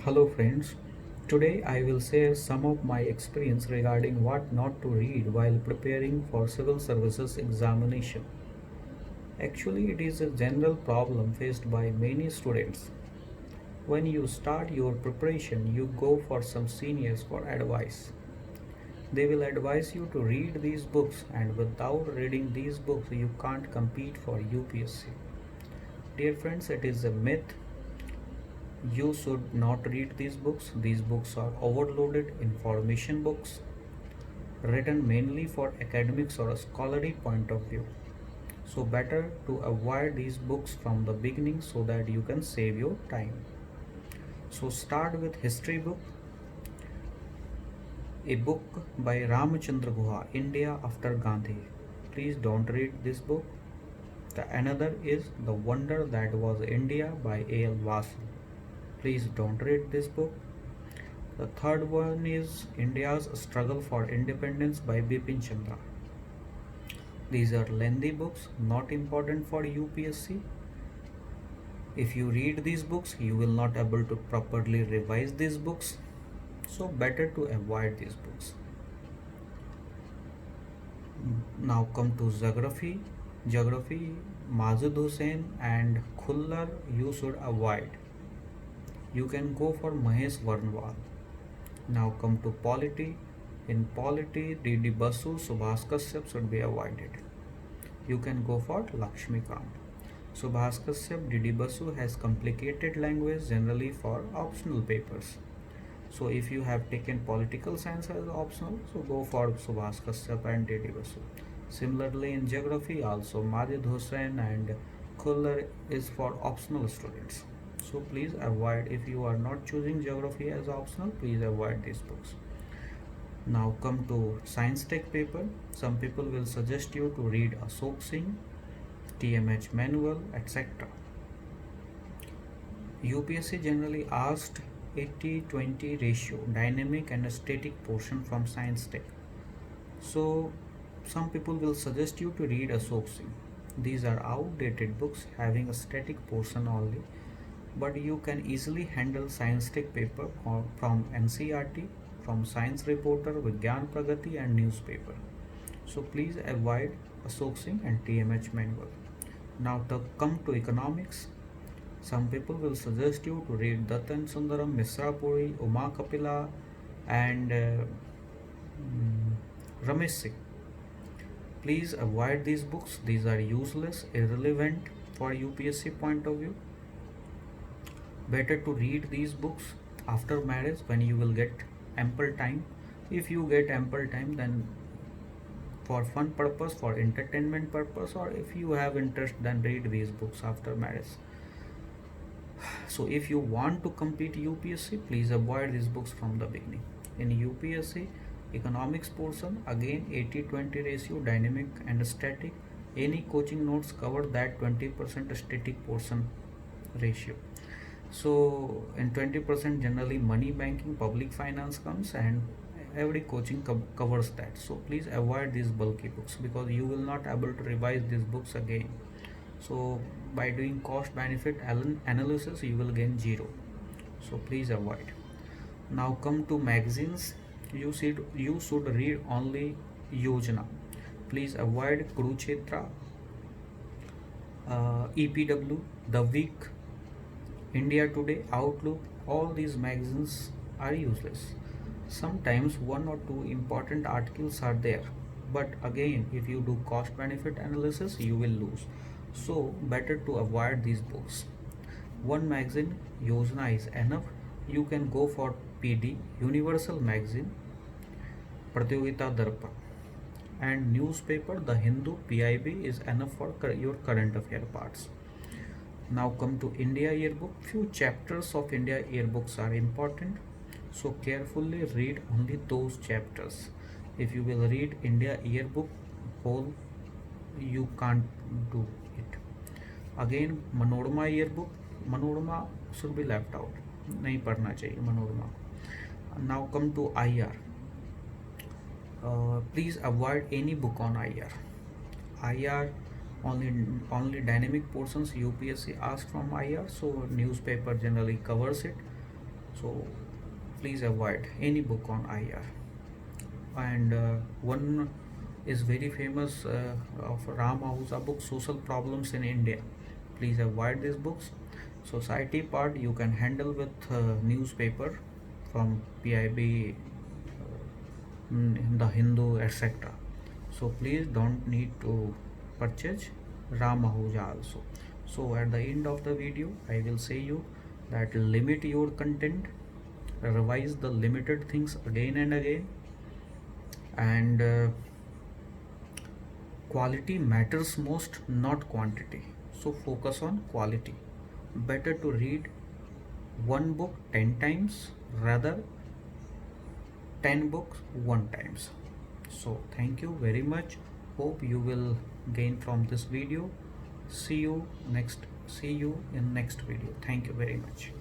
Hello friends, today I will share some of my experience regarding what not to read while preparing for civil services examination. Actually, it is a general problem faced by many students. When you start your preparation, you go for some seniors for advice. They will advise you to read these books, and without reading these books, you can't compete for UPSC. Dear friends, it is a myth. You should not read these books. These books are overloaded information books written mainly for academics or a scholarly point of view. So better to avoid these books from the beginning so that you can save your time. So start with history book, a book by Ramachandra Guha, India after Gandhi. Please don't read this book. The another is The Wonder That Was India by A.L. Vasu. Please don't read this book. The third one is India's Struggle for Independence by Bipin Chandra. These are lengthy books, not important for UPSC. If you read these books, you will not able to properly revise these books. So better to avoid these books. Now come to geography. Geography, Majid Hussain and Khullar you should avoid. You can go for Mahesh Varnwal. Now come to polity. In polity, D.D. Basu, Subhas Kashyap should be avoided. You can go for Lakshmikant. Subhas Kashyap, D.D. Basu has complicated language generally for optional papers. So if you have taken political science as optional, so go for Subhas Kashyap and D.D. Basu. Similarly in geography also Majid Hussain and Khullar is for optional students. So please avoid, if you are not choosing geography as optional, please avoid these books. Now come to science tech paper. Some people will suggest you to read Ashok Singh, TMH manual, etc. UPSC generally asked 80-20 ratio dynamic and static portion from science tech. So some people will suggest you to read Ashok Singh. These are outdated books having a static portion only, but you can easily handle science tech paper from NCRT, from Science Reporter, Vigyan Pragati and newspaper. So please avoid Ashok Singh and TMH manual. Now to come to economics. Some people will suggest you to read Datan Sundaram, Misra Puri, Uma Kapila and Ramesh Singh. Please avoid these books. These are useless, irrelevant for UPSC point of view. Better to read these books after marriage when you will get ample time. If you get ample time, then for fun purpose, for entertainment purpose, or if you have interest, then read these books after marriage. So if you want to compete UPSC, please avoid these books from the beginning. In UPSC economics portion, again 80-20 ratio dynamic and static. Any coaching notes cover that 20% static portion ratio. So in 20% generally money banking, public finance comes, and every coaching covers that. So please avoid these bulky books because you will not able to revise these books again. So by doing cost benefit analysis you will gain zero. So please avoid. Now come to magazines. You should read only Yojana. Please avoid Kurukshetra, EPW, The Week, India Today, Outlook. All these magazines are useless. Sometimes one or two important articles are there, but again, if you do cost benefit analysis, you will lose. So, better to avoid these books. One magazine, Yojana, is enough. You can go for PD, Universal Magazine, Pratyogita Darpan, and newspaper, The Hindu, PIB is enough for your current affair parts. Now come to India Yearbook. Few chapters of India Yearbooks are important, so carefully read only those chapters. If you will read India Yearbook whole, you can't do it. Again, Manorama Yearbook. Manorama should be left out. नहीं पढ़ना चाहिए Manorama. Now come to IR. Please avoid any book on IR. IR only dynamic portions UPSC asks from IR, so newspaper generally covers it. So please avoid any book on IR. And one is very famous of Ram Ahuja book, Social Problems in India. Please avoid these books. Society part you can handle with newspaper from PIB, the Hindu, etc. So please don't need to purchase Ram Ahuja also. So at the end of the video I will say you that limit your content, revise the limited things again and again, and quality matters most, not quantity. So focus on quality. Better to read one book 10 times rather 10 books one times. So thank you very much. Hope you will gain from this video. See you in next video. Thank you very much.